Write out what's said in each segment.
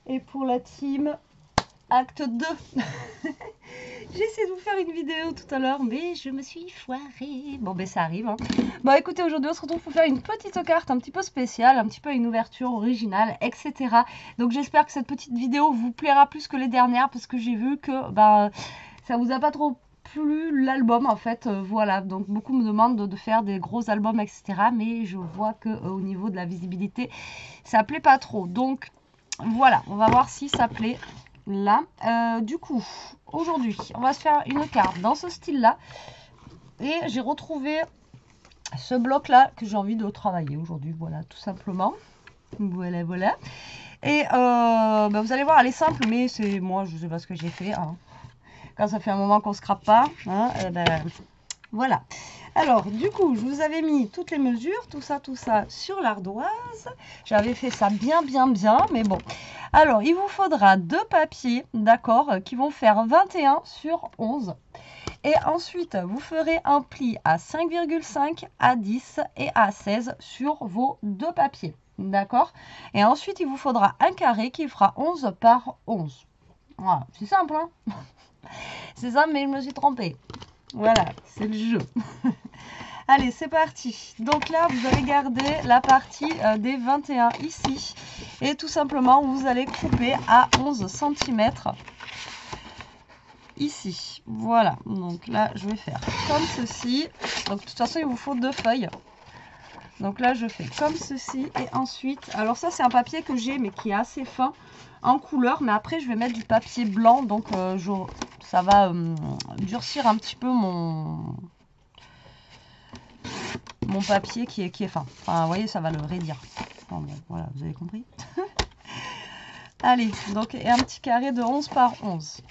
Et pour la team, acte 2. J'ai essayé de vous faire une vidéo tout à l'heure, mais je me suis foirée. Bon, ben ça arrive. Hein. Bon, écoutez, aujourd'hui, on se retrouve pour faire une petite carte un petit peu spéciale, un petit peu une ouverture originale, etc. Donc, j'espère que cette petite vidéo vous plaira plus que les dernières, parce que j'ai vu que ça vous a pas trop plu l'album, en fait. Voilà, donc beaucoup me demandent de faire des gros albums, etc. Mais je vois que au niveau de la visibilité, ça plaît pas trop. Donc, voilà, on va voir si ça plaît. Là, du coup, aujourd'hui, on va se faire une carte dans ce style-là. Et j'ai retrouvé ce bloc-là que j'ai envie de travailler aujourd'hui. Voilà, tout simplement. Voilà, voilà. Et vous allez voir, elle est simple, mais c'est moi, je sais pas ce que j'ai fait. Hein. Quand ça fait un moment qu'on se crappe pas, hein, voilà. Alors, du coup, je vous avais mis toutes les mesures, tout ça sur l'ardoise. J'avais fait ça bien, mais bon. Alors, il vous faudra 2 papiers, d'accord, qui vont faire 21 sur 11. Et ensuite, vous ferez un pli à 5,5, à 10 et à 16 sur vos 2 papiers, d'accord. Et ensuite, il vous faudra un carré qui fera 11 par 11. Voilà, c'est simple, hein. C'est ça, mais je me suis trompée. Voilà, c'est le jeu. Allez, c'est parti. Donc là, vous allez garder la partie des 21 ici. Et tout simplement, vous allez couper à 11 cm ici. Voilà. Donc là, je vais faire comme ceci. Donc de toute façon, il vous faut 2 feuilles. Donc là, je fais comme ceci. Et ensuite, alors ça, c'est un papier que j'ai, mais qui est assez fin en couleur. Mais après, je vais mettre du papier blanc. Donc ça va durcir un petit peu mon papier qui est fin. Enfin, vous voyez, ça va le raidir. Bon, voilà, vous avez compris. Allez, donc, et un petit carré de 11 par 11.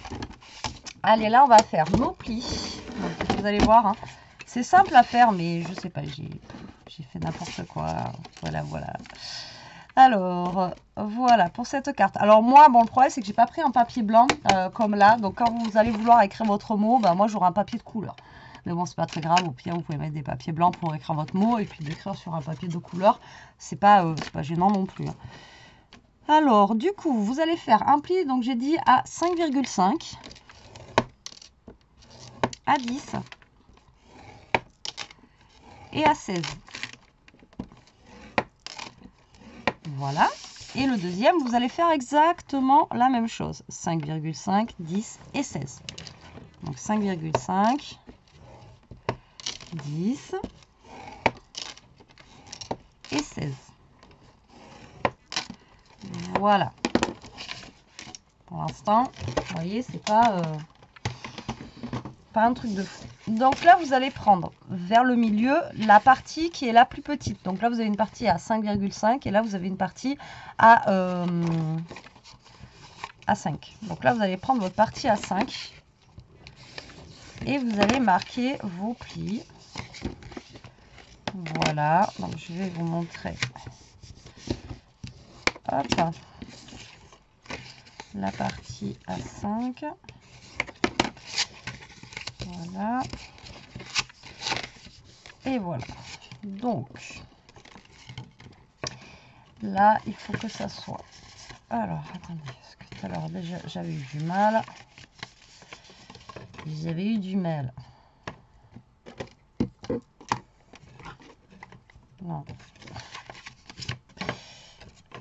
Allez, là, on va faire nos plis. Donc, vous allez voir, hein, c'est simple à faire, mais je sais pas, j'ai fait n'importe quoi. Voilà, voilà. Alors, voilà, pour cette carte. Alors, moi, bon, le problème, c'est que j'ai pas pris un papier blanc, comme là. Donc, quand vous allez vouloir écrire votre mot, moi, j'aurai un papier de couleur. Mais bon, c'est pas très grave. Au pire, vous pouvez mettre des papiers blancs pour écrire votre mot et puis d'écrire sur un papier de couleur. C'est pas gênant non plus. Hein. Alors, du coup, vous allez faire un pli, donc j'ai dit à 5,5, à 10 et à 16. Voilà. Et le deuxième, vous allez faire exactement la même chose. 5,5, 10 et 16. Donc 5,5, 10 et 16. Voilà. Pour l'instant, vous voyez, c'est pas un truc de fou. Donc là, vous allez prendre vers le milieu la partie qui est la plus petite. Donc là, vous avez une partie à 5,5 et là, vous avez une partie à 5. Donc là, vous allez prendre votre partie à 5 et vous allez marquer vos plis. Voilà, donc je vais vous montrer. Hop, la partie à 5. Voilà. Et voilà. Donc, là, il faut que ça soit... Alors, attendez, parce que tout à l'heure, déjà, j'avais eu du mal. J'avais eu du mal. Non.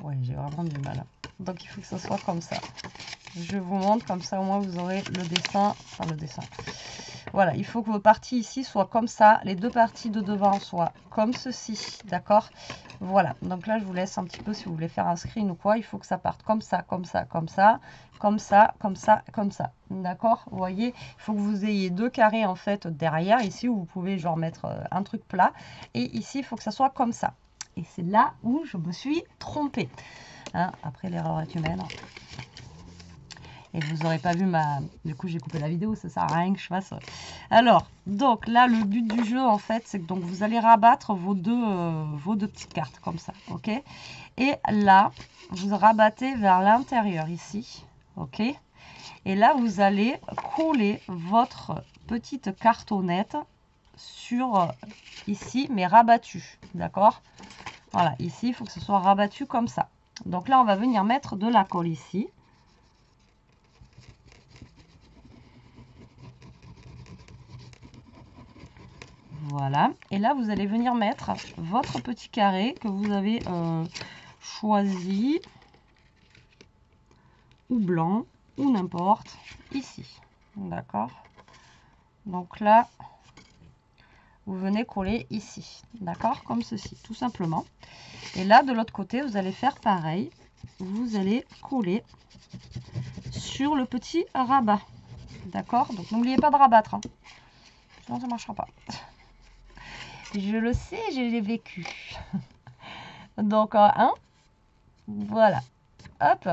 Ouais, j'ai vraiment du mal. Donc, il faut que ça soit comme ça. Je vous montre, comme ça, au moins, vous aurez le dessin. Enfin, le dessin. Voilà, il faut que vos parties ici soient comme ça. Les 2 parties de devant soient comme ceci. D'accord? Voilà. Donc là, je vous laisse un petit peu si vous voulez faire un screen ou quoi. Il faut que ça parte comme ça, comme ça, comme ça, comme ça, comme ça, comme ça. D'accord? Vous voyez, il faut que vous ayez 2 carrés en fait derrière. Ici, où vous pouvez genre mettre un truc plat. Et ici, il faut que ça soit comme ça. Et c'est là où je me suis trompée. Hein? Après, l'erreur est humaine. Et vous n'aurez pas vu ma... Du coup, j'ai coupé la vidéo, ça sert à rien que je fasse. Alors, donc là, le but du jeu, en fait, c'est que donc, vous allez rabattre vos deux petites cartes, comme ça, ok? Et là, vous rabattez vers l'intérieur, ici, ok? Et là, vous allez coller votre petite cartonnette sur ici, mais rabattue, d'accord? Voilà, ici, il faut que ce soit rabattu comme ça. Donc là, on va venir mettre de la colle ici. Voilà. Et là, vous allez venir mettre votre petit carré que vous avez choisi, ou blanc, ou n'importe, ici. D'accord? Donc là, vous venez coller ici. D'accord? Comme ceci, tout simplement. Et là, de l'autre côté, vous allez faire pareil. Vous allez coller sur le petit rabat. D'accord? Donc, n'oubliez pas de rabattre. Hein. Sinon, ça ne marchera pas. Je le sais, je l'ai vécu. Donc, voilà. Hop.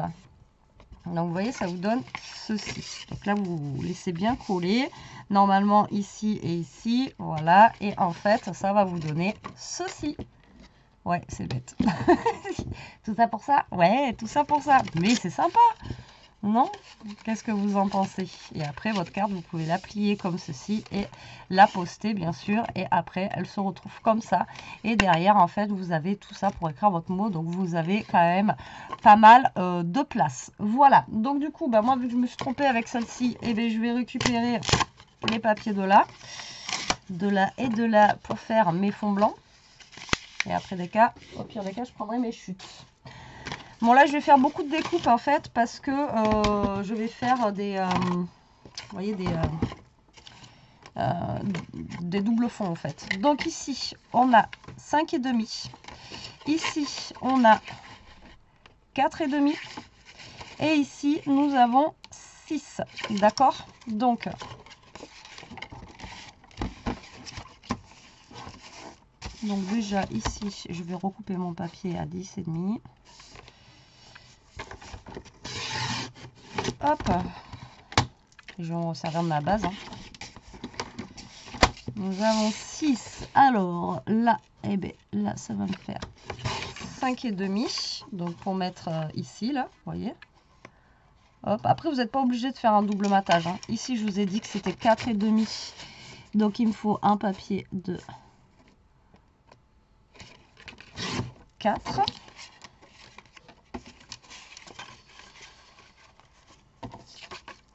Donc, vous voyez, ça vous donne ceci. Donc là, vous laissez bien coller. Normalement, ici et ici. Voilà. Et en fait, ça va vous donner ceci. Ouais, c'est bête. Tout ça pour ça? Ouais, tout ça pour ça. Mais c'est sympa. Non? Qu'est-ce que vous en pensez? Et après, votre carte, vous pouvez la plier comme ceci et la poster, bien sûr. Et après, elle se retrouve comme ça. Et derrière, en fait, vous avez tout ça pour écrire votre mot. Donc, vous avez quand même pas mal de place. Voilà. Donc, du coup, bah, moi, vu que je me suis trompée avec celle-ci, eh bien, je vais récupérer les papiers de là et de là pour faire mes fonds blancs. Et après, au pire des cas, je prendrai mes chutes. Bon, là, je vais faire beaucoup de découpes, en fait, parce que je vais faire des, vous voyez, des doubles fonds, en fait. Donc, ici, on a 5,5. Ici, on a 4,5. Et ici, nous avons 6. D'accord? Donc, déjà, ici, je vais recouper mon papier à 10,5. Hop, je vais me servir de ma base. Hein. Nous avons 6. Alors là, eh bien, là, ça va me faire 5,5. Donc pour mettre ici, là, vous voyez. Hop. Après, vous n'êtes pas obligé de faire un double matage. Hein. Ici, je vous ai dit que c'était 4,5. Donc il me faut un papier de 4.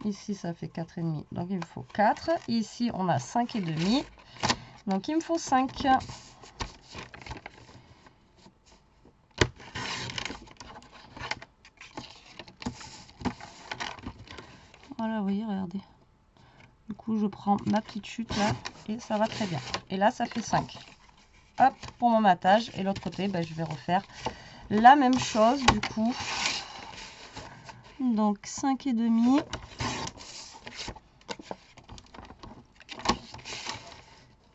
Ici, ça fait 4,5. Donc, il me faut 4. Ici, on a 5,5. Donc, il me faut 5. Voilà, vous voyez, regardez. Du coup, je prends ma petite chute là et ça va très bien. Et là, ça fait 5. Hop, pour mon matage. Et l'autre côté, ben, je vais refaire la même chose, du coup. Donc, 5,5.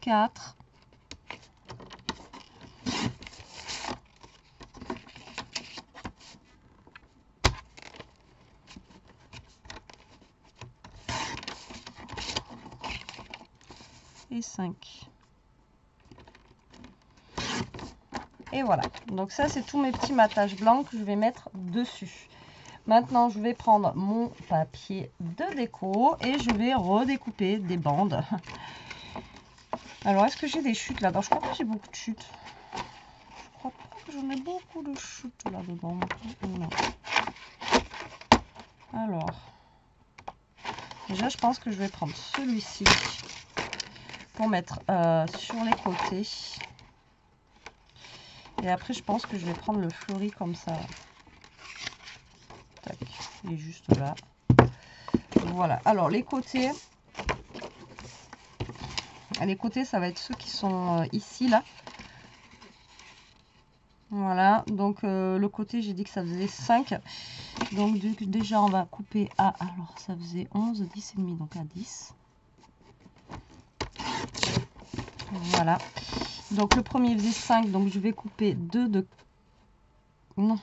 4. Et 5. Et voilà. Donc ça, c'est tous mes petits matages blancs que je vais mettre dessus. Maintenant, je vais prendre mon papier de déco et je vais redécouper des bandes. Alors, est-ce que j'ai des chutes là-dedans? Je crois pas que j'ai beaucoup de chutes. Je crois pas que j'en ai beaucoup de chutes là-dedans. Non. Alors, déjà, je pense que je vais prendre celui-ci pour mettre sur les côtés. Et après, je pense que je vais prendre le fleuri comme ça. Tac, il est juste là. Voilà. Alors, les côtés, ça va être ceux qui sont ici, là. Voilà. Donc, le côté, j'ai dit que ça faisait 5. Donc, déjà, on va couper à... Alors, ça faisait 11, 10,5, donc à 10. Voilà. Donc, le premier faisait 5, donc je vais couper 2 de... Non.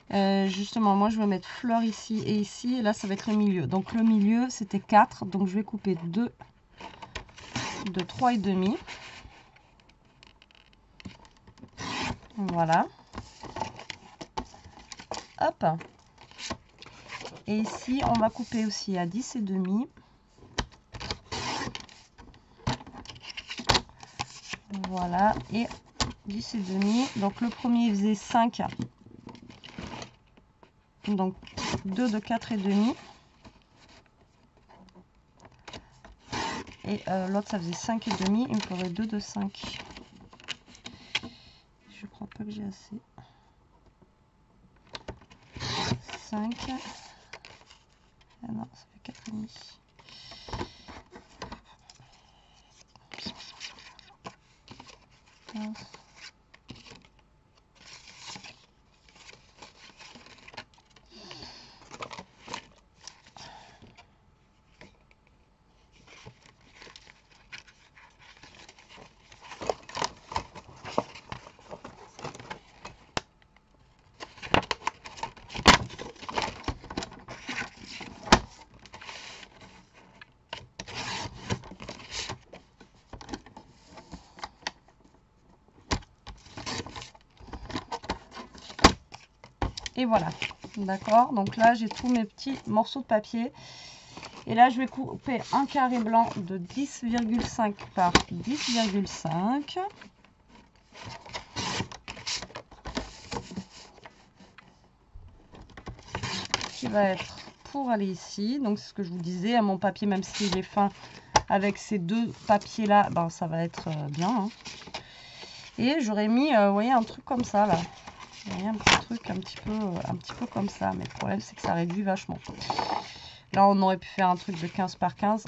Justement, moi, je vais mettre fleur ici et ici. Et là, ça va être le milieu. Donc, le milieu, c'était 4. Donc, je vais couper 2 de 3,5. Voilà. Hop. Et ici, on va couper aussi à 10,5. Voilà. Et 10,5. Donc, le premier faisait 5. Donc 2 de 4,5. Et l'autre ça faisait 5,5. Il me faudrait 2 de 5. Je crois pas que j'ai assez. 5. Ah non, ça fait 4,5. Et voilà, d'accord. Donc là, j'ai tous mes petits morceaux de papier. Et là, je vais couper un carré blanc de 10,5 par 10,5. Qui va être pour aller ici. Donc, c'est ce que je vous disais, à mon papier, même si j'ai fin avec ces deux papiers-là, ben, ça va être bien. Hein. Et j'aurais mis, vous voyez, un truc comme ça, là. Vous voyez, un petit truc un petit peu comme ça. Mais le problème, c'est que ça réduit vachement. Là, on aurait pu faire un truc de 15 par 15.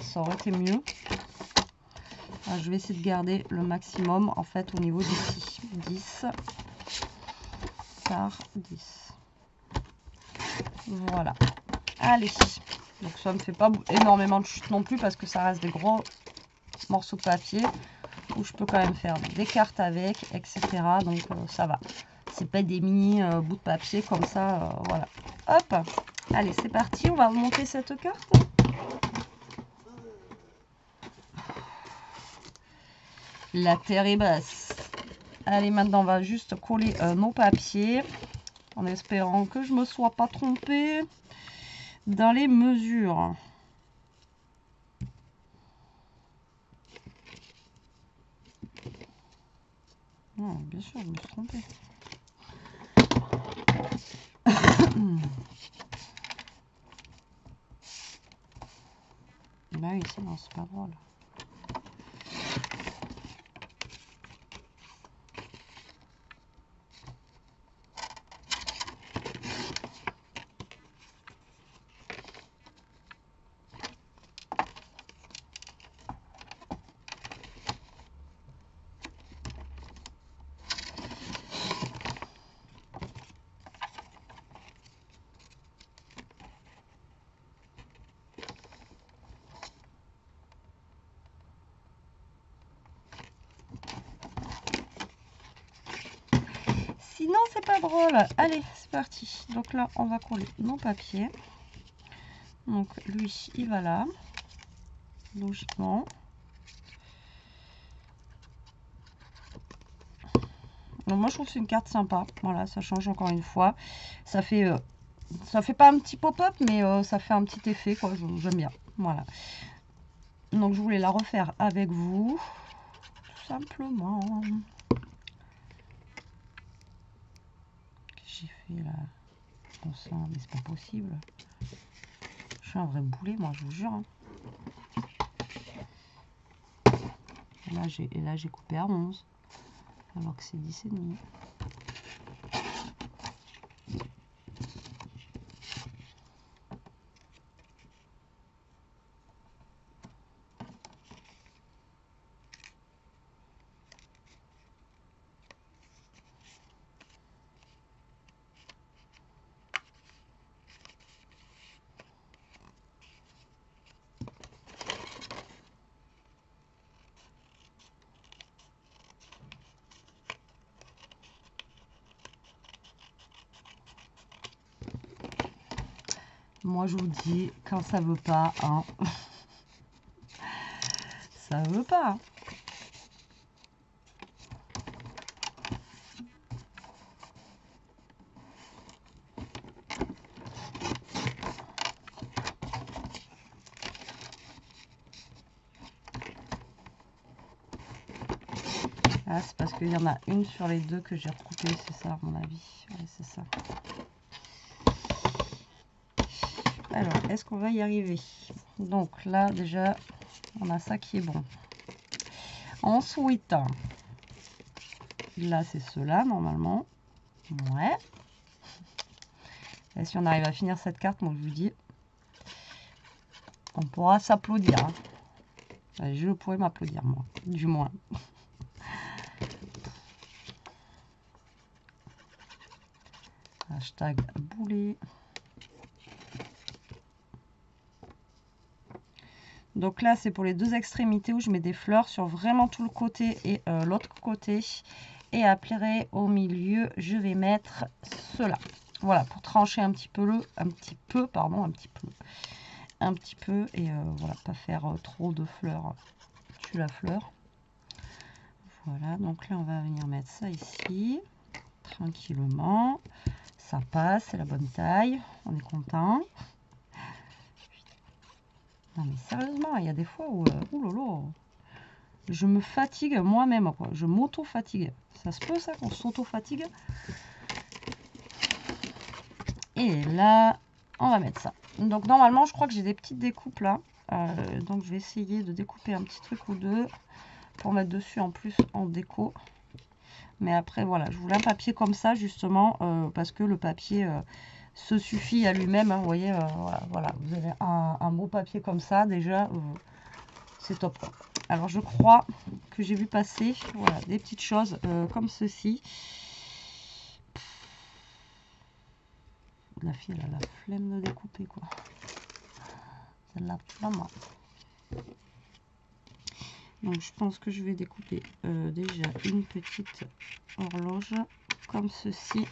Ça aurait été mieux. Alors, je vais essayer de garder le maximum, en fait, au niveau d'ici. 10 par 10. Voilà. Allez. Donc, ça ne me fait pas énormément de chute non plus, parce que ça reste des gros morceaux de papier. Où je peux quand même faire des cartes avec, etc. Donc, ça va. C'est pas des mini bouts de papier comme ça. Voilà. Hop. Allez, c'est parti. On va remonter cette carte. La terre est basse. Allez, maintenant, on va juste coller nos papiers. En espérant que je ne me sois pas trompée dans les mesures. Non, bien sûr, je me suis trompée. Bah oui, sinon c'est pas drôle. Sinon, c'est pas drôle. Allez, c'est parti. Donc là, on va coller nos papiers. Donc lui, il va là. Logiquement. Donc moi, je trouve que c'est une carte sympa. Voilà, ça change encore une fois. Ça fait pas un petit pop-up, mais ça fait un petit effet, quoi. J'aime bien. Voilà. Donc, je voulais la refaire avec vous. Tout simplement. J'ai fait là. Bon sang, mais c'est pas possible. Je suis un vrai boulet, moi, je vous jure. Hein. Et là, j'ai coupé à 11. Alors que c'est 10 et demi. Moi, je vous dis, quand ça veut pas, hein, ça veut pas. Ah, c'est parce qu'il y en a une sur les deux que j'ai recoupé, c'est ça, à mon avis. Ouais, c'est ça. Alors, est-ce qu'on va y arriver? Donc là, déjà, on a ça qui est bon. Ensuite, là, c'est cela, normalement. Ouais. Et si on arrive à finir cette carte, moi, je vous dis, on pourra s'applaudir. Hein. Je pourrais m'applaudir, moi, du moins. Hashtag boulet. Donc là, c'est pour les deux extrémités où je mets des fleurs sur vraiment tout le côté et l'autre côté. Et après, au milieu, je vais mettre cela. Voilà, pour trancher un petit peu et voilà, pas faire trop de fleurs sur la fleur. Voilà, donc là, on va venir mettre ça ici, tranquillement. Ça passe, c'est la bonne taille, on est content. Non mais sérieusement, il y a des fois où, oulolo, je me fatigue moi-même, quoi. Je m'auto-fatigue. Ça se peut ça, qu'on s'auto-fatigue. Et là, on va mettre ça. Donc normalement, je crois que j'ai des petites découpes là. Donc je vais essayer de découper un petit truc ou deux pour mettre dessus en plus en déco. Mais après, voilà, je voulais un papier comme ça justement parce que le papier se suffit à lui-même. Hein, vous voyez, voilà, vous avez un beau papier comme ça déjà, c'est top. Quoi. Alors je crois que j'ai vu passer voilà, des petites choses comme ceci. La fille, elle a la flemme de découper, quoi. Celle-là, pas moi. Donc, je pense que je vais découper déjà une petite horloge comme ceci.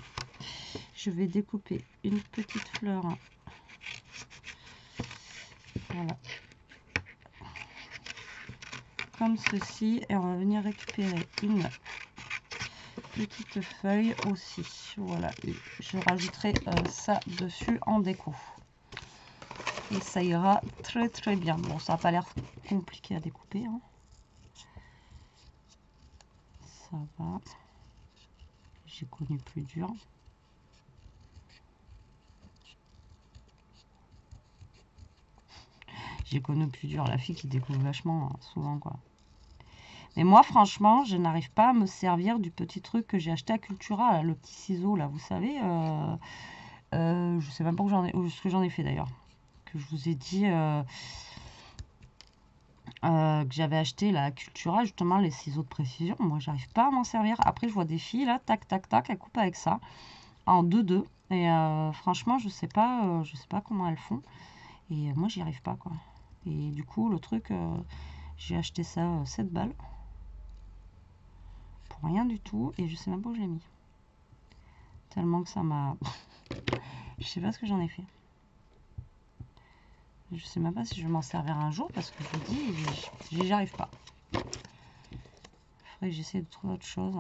Je vais découper une petite fleur. Voilà. Comme ceci. Et on va venir récupérer une petite feuille aussi. Voilà. Et je rajouterai ça dessus en déco. Et ça ira très très bien. Bon, ça n'a pas l'air compliqué à découper. Hein. Ça va. J'ai connu plus dur. J'ai connu plus dur. La fille qui découpe vachement hein, souvent, quoi. Mais moi, franchement, je n'arrive pas à me servir du petit truc que j'ai acheté à Cultura, là, le petit ciseau, là, vous savez. Je sais même pas ce que j'en ai fait, d'ailleurs. Que je vous ai dit que j'avais acheté la Cultura, justement, les ciseaux de précision. Moi, j'arrive pas à m'en servir. Après, je vois des filles, là, tac, tac, tac, elles coupent avec ça, en 2-2. Et franchement, je sais pas comment elles font. Et moi, j'y arrive pas, quoi. Et du coup, le truc, j'ai acheté ça 7 balles. Pour rien du tout. Et je sais même pas où je l'ai mis. Tellement que ça m'a... je sais pas ce que j'en ai fait. Je sais même pas si je vais m'en servir un jour. Parce que je vous dis, j'y arrive pas. Il faudrait que j'essaie de trouver autre chose.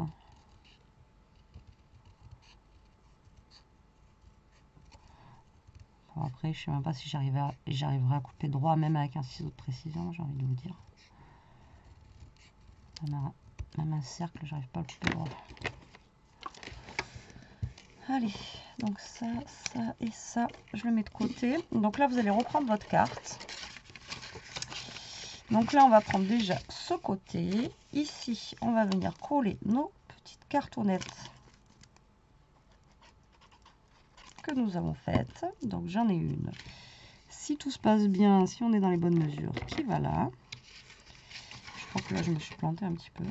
Bon, après, je sais même pas si j'arriverai à couper droit, même avec un ciseau de précision, j'ai envie de vous dire. Même un cercle, j'arrive pas à le couper droit. Allez, donc ça et ça, je le mets de côté. Donc là, vous allez reprendre votre carte. Donc là, on va prendre déjà ce côté. Ici, on va venir coller nos petites cartonnettes que nous avons faites. Donc j'en ai une. Si tout se passe bien, si on est dans les bonnes mesures, qui va là. Je pense que là, je me suis plantée un petit peu.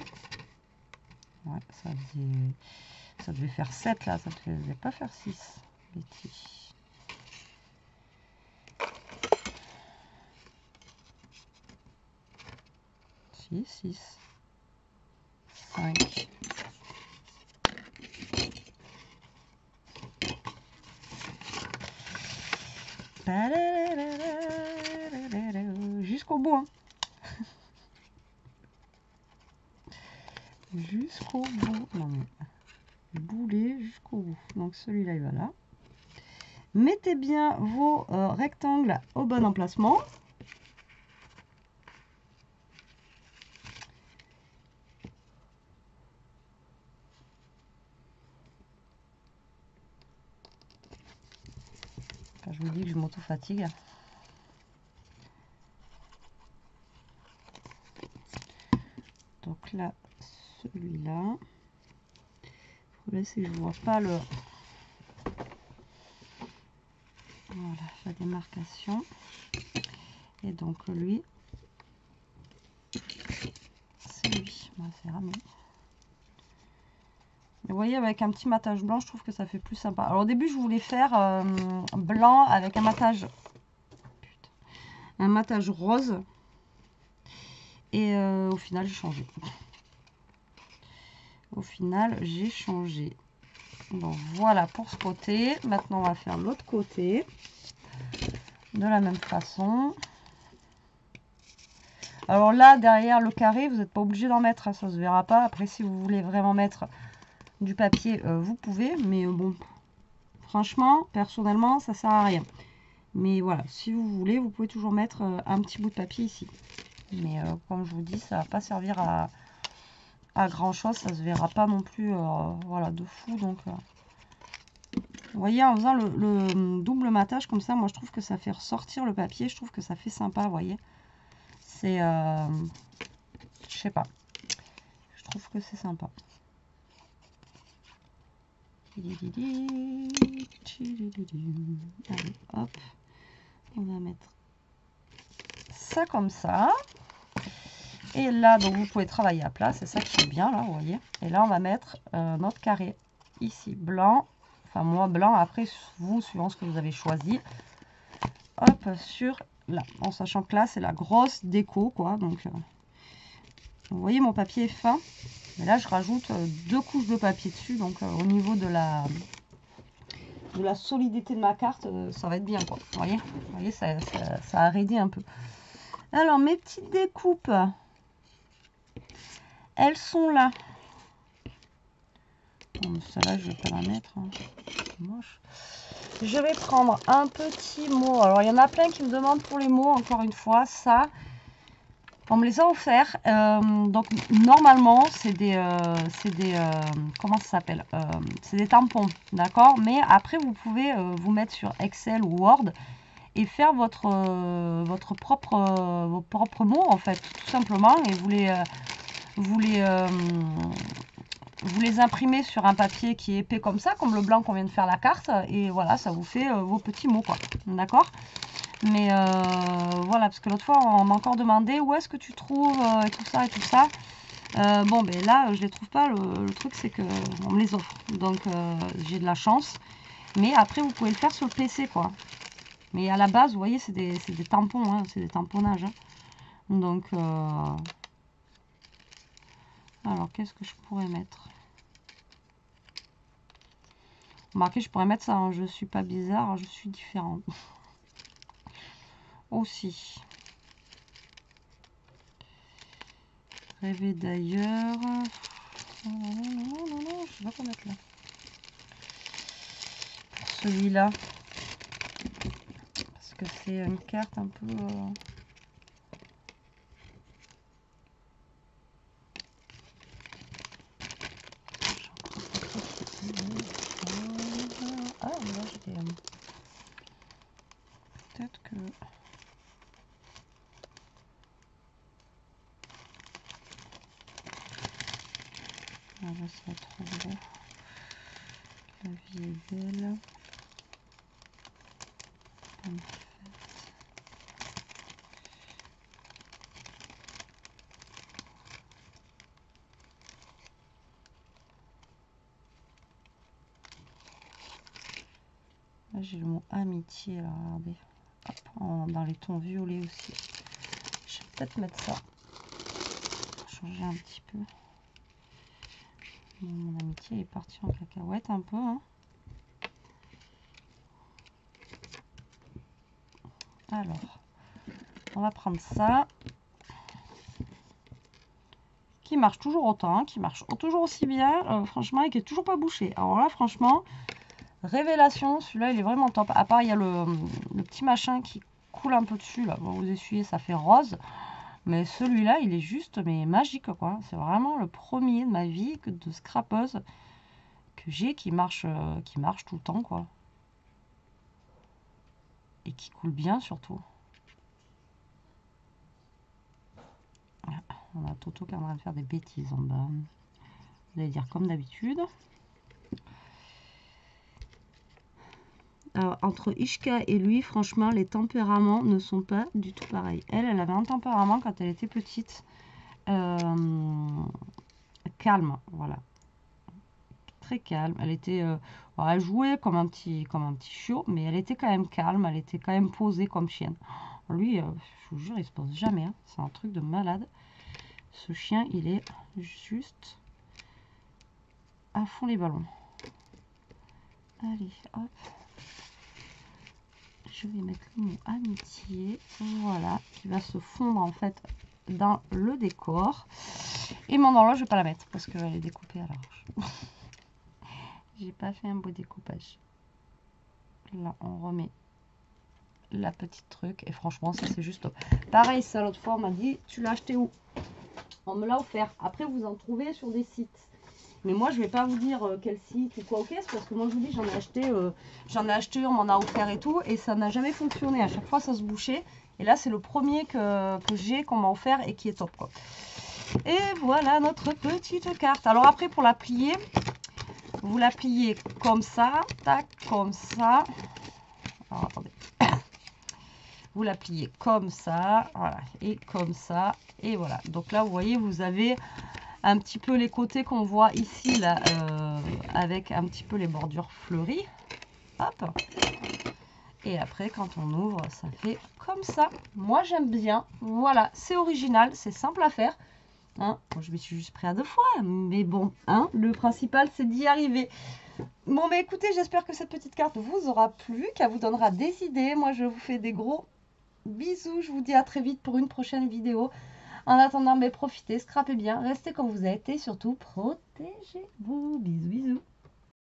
Ouais, ça devait faire 7 là, ça ne devait pas faire 6. Betty. Si, 6. 5. Jusqu'au bout. Hein. Jusqu'au bout. Non mais boulet jusqu'au bout. Donc celui-là il va là. Mettez bien vos rectangles au bon emplacement. Ça, je vous dis que je m'auto-fatigue. Donc là, celui-là. Le problème, c'est que je vois pas le... Voilà, la démarcation. Et donc lui, c'est lui. Bon, c'est ramé. Vous voyez, avec un petit matage blanc, je trouve que ça fait plus sympa. Alors au début, je voulais faire blanc avec un matage, rose. Et au final, j'ai changé. Donc voilà pour ce côté. Maintenant, on va faire l'autre côté. De la même façon. Alors là, derrière le carré, vous n'êtes pas obligé d'en mettre. Hein, ça ne se verra pas. Après, si vous voulez vraiment mettre du papier, vous pouvez. Mais bon, franchement, personnellement, ça sert à rien. Mais voilà, si vous voulez, vous pouvez toujours mettre un petit bout de papier ici. Mais comme je vous dis, ça ne va pas servir à grand chose. Ça se verra pas non plus voilà, de fou. Donc, vous voyez, en faisant le double matage comme ça, moi je trouve que ça fait ressortir le papier. Je trouve que ça fait sympa, vous voyez. C'est, je sais pas. Je trouve que c'est sympa. Allez, hop. On va mettre ça comme ça. Et là, donc vous pouvez travailler à plat. C'est ça qui est bien, là, vous voyez. Et là, on va mettre notre carré ici, blanc. Enfin, moi, blanc. Après, vous, suivant ce que vous avez choisi. Hop, sur là. En sachant que là, c'est la grosse déco, quoi. Donc, vous voyez, mon papier est fin. Mais là, je rajoute 2 couches de papier dessus. Donc, au niveau de la solidité de ma carte, ça va être bien, quoi. Vous voyez, ça arrédit un peu. Alors, mes petites découpes, elles sont là. Bon, celle-là, je vais pas la mettre. Hein. C'est moche. Je vais prendre un petit mot. Alors, il y en a plein qui me demandent pour les mots, encore une fois, ça. On me les a offerts. Donc, normalement, c'est des comment ça s'appelle, c'est des tampons, d'accord. Mais après, vous pouvez vous mettre sur Excel ou Word et faire vos propres mots, en fait, tout simplement. Et vous les imprimez sur un papier qui est épais comme ça, comme le blanc qu'on vient de faire la carte. Et voilà, ça vous fait vos petits mots, quoi. D'accord. Mais voilà, parce que l'autre fois, on m'a encore demandé où est-ce que tu trouves et tout ça et tout ça. Bon, ben là, je les trouve pas. Le truc, c'est que on me les offre. Donc, j'ai de la chance. Mais après, vous pouvez le faire sur le PC, quoi. Mais à la base, vous voyez, c'est des tampons, hein, c'est des tamponnages. Hein. Donc, alors, qu'est-ce que je pourrais mettre? Remarquez, je pourrais mettre ça. Hein, je suis pas bizarre, je suis différente. Aussi. Rêver d'ailleurs. Non, je sais pas quoi mettre là. Pour celui-là. Parce que c'est une carte un peu... Ah, là, j'ai peut-être que... Ah, là, ça va être trop gros. La vie est belle. Là, j'ai le mot amitié, là, regardez. Hop, dans les tons violets aussi. Je vais peut-être mettre ça. Changer un petit peu. Mon amitié est partie en cacahuète un peu. Hein. Alors, on va prendre ça. Qui marche toujours autant, hein, qui marche toujours aussi bien, franchement, et qui est toujours pas bouché. Alors là, franchement, révélation, celui-là, il est vraiment top. À part, il y a le petit machin qui coule un peu dessus, là. Bon, vous essuyez, ça fait rose. Mais celui-là, il est juste, mais magique, quoi. C'est vraiment le premier de ma vie de scrapeuse que j'ai qui marche tout le temps, quoi. et qui coule bien surtout. On a Toto qui est en train de faire des bêtises en bas. Vous allez dire comme d'habitude. Alors, entre Ishka et lui, franchement, les tempéraments ne sont pas du tout pareils. Elle avait un tempérament quand elle était petite. Calme, voilà. Très calme. Elle était... elle jouait comme un petit chiot, mais elle était quand même calme. Elle était quand même posée comme chienne. Lui, je vous jure, il se pose jamais. Hein. C'est un truc de malade. Ce chien, il est juste à fond les ballons. Allez, hop. Je vais mettre le mot amitié, voilà, qui va se fondre en fait dans le décor. Et mon horloge, je vais pas la mettre parce qu'elle est découpée à l'arrache. J'ai pas fait un beau découpage. Là, on remet la petite truc et franchement, ça c'est juste top. Pareil, ça l'autre fois, on m'a dit, tu l'as acheté où? On me l'a offert. Après, vous en trouvez sur des sites. Mais moi, je vais pas vous dire quel site ou quoi au caisse parce que moi, je vous dis, j'en ai acheté, on m'en a offert et tout, et ça n'a jamais fonctionné. À chaque fois, ça se bouchait. Et là, c'est le premier que j'ai, qu'on m'a offert et qui est top, quoi. Et voilà notre petite carte. Alors après, pour la plier, vous la pliez comme ça, tac, comme ça. Alors, attendez. Vous la pliez comme ça, voilà, et comme ça, et voilà. Donc là, vous voyez, vous avez un petit peu les côtés qu'on voit ici, là, avec un petit peu les bordures fleuries. Hop. Et après, quand on ouvre, ça fait comme ça. Moi, j'aime bien. Voilà, c'est original, c'est simple à faire. Hein, bon, je me suis juste pris à 2 fois, mais bon, hein, le principal, c'est d'y arriver. Bon, mais écoutez, j'espère que cette petite carte vous aura plu, qu'elle vous donnera des idées. Moi, je vous fais des gros bisous. Je vous dis à très vite pour une prochaine vidéo. En attendant, mais profitez, scrapez bien, restez comme vous êtes et surtout, protégez-vous. Bisous, bisous.